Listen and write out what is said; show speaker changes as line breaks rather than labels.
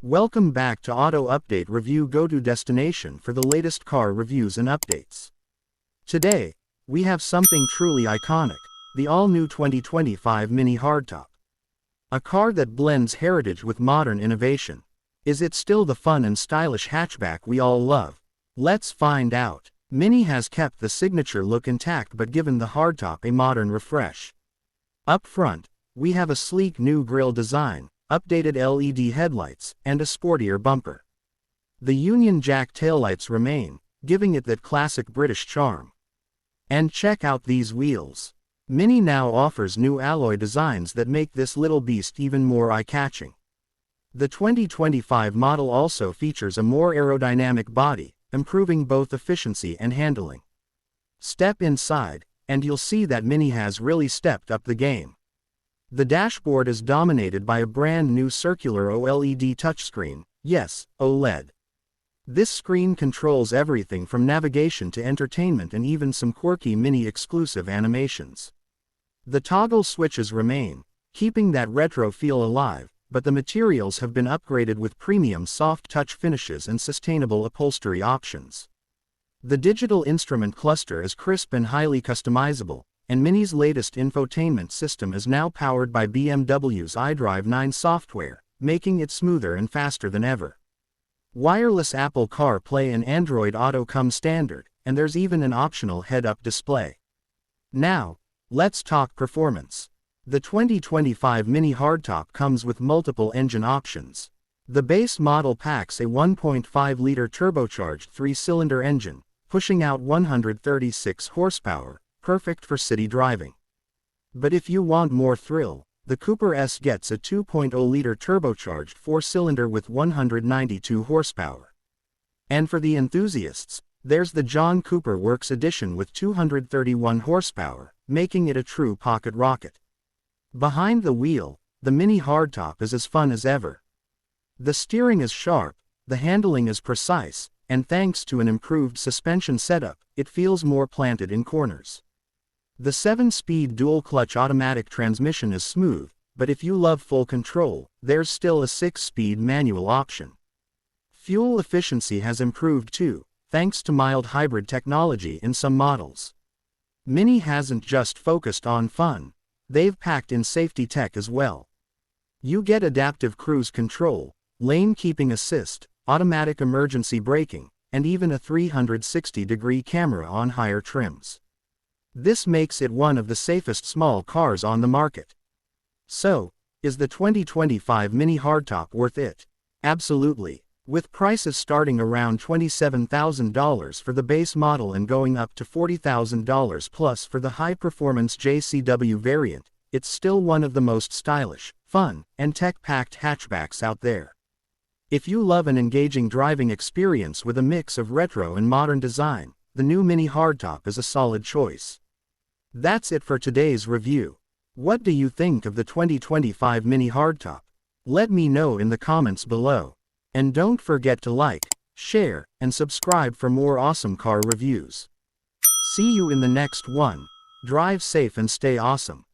Welcome back to Auto Update Review, go-to destination for the latest car reviews and updates. Today, we have something truly iconic, the all-new 2025 MINI Hardtop. A car that blends heritage with modern innovation. Is it still the fun and stylish hatchback we all love? Let's find out. MINI has kept the signature look intact but given the hardtop a modern refresh. Up front, we have a sleek new grille design, updated LED headlights, and a sportier bumper. The Union Jack taillights remain, giving it that classic British charm. And check out these wheels. MINI now offers new alloy designs that make this little beast even more eye-catching. The 2025 model also features a more aerodynamic body, improving both efficiency and handling. Step inside, and you'll see that MINI has really stepped up the game. The dashboard is dominated by a brand new circular OLED touchscreen, yes, OLED. This screen controls everything from navigation to entertainment and even some quirky MINI exclusive animations. The toggle switches remain, keeping that retro feel alive, but the materials have been upgraded with premium soft touch finishes and sustainable upholstery options. The digital instrument cluster is crisp and highly customizable, and MINI's latest infotainment system is now powered by BMW's iDrive 9 software, making it smoother and faster than ever. Wireless Apple CarPlay and Android Auto come standard, and there's even an optional head-up display. Now, let's talk performance. The 2025 MINI Hardtop comes with multiple engine options. The base model packs a 1.5-liter turbocharged 3-cylinder engine, pushing out 136 horsepower, perfect for city driving. But if you want more thrill, the Cooper S gets a 2.0-liter turbocharged 4-cylinder with 192 horsepower. And for the enthusiasts, there's the John Cooper Works Edition with 231 horsepower, making it a true pocket rocket. Behind the wheel, the MINI Hardtop is as fun as ever. The steering is sharp, the handling is precise, and thanks to an improved suspension setup, it feels more planted in corners. The 7-speed dual-clutch automatic transmission is smooth, but if you love full control, there's still a 6-speed manual option. Fuel efficiency has improved too, thanks to mild hybrid technology in some models. MINI hasn't just focused on fun, they've packed in safety tech as well. You get adaptive cruise control, lane keeping assist, automatic emergency braking, and even a 360-degree camera on higher trims. This makes it one of the safest small cars on the market. So, is the 2025 MINI Hardtop worth it? Absolutely. With prices starting around $27,000 for the base model and going up to $40,000 plus for the high-performance JCW variant, it's still one of the most stylish, fun, and tech-packed hatchbacks out there. If you love an engaging driving experience with a mix of retro and modern design, the new MINI Hardtop is a solid choice. That's it for today's review. What do you think of the 2025 MINI Hardtop? Let me know in the comments below. And don't forget to like, share, and subscribe for more awesome car reviews. See you in the next one. Drive safe and stay awesome.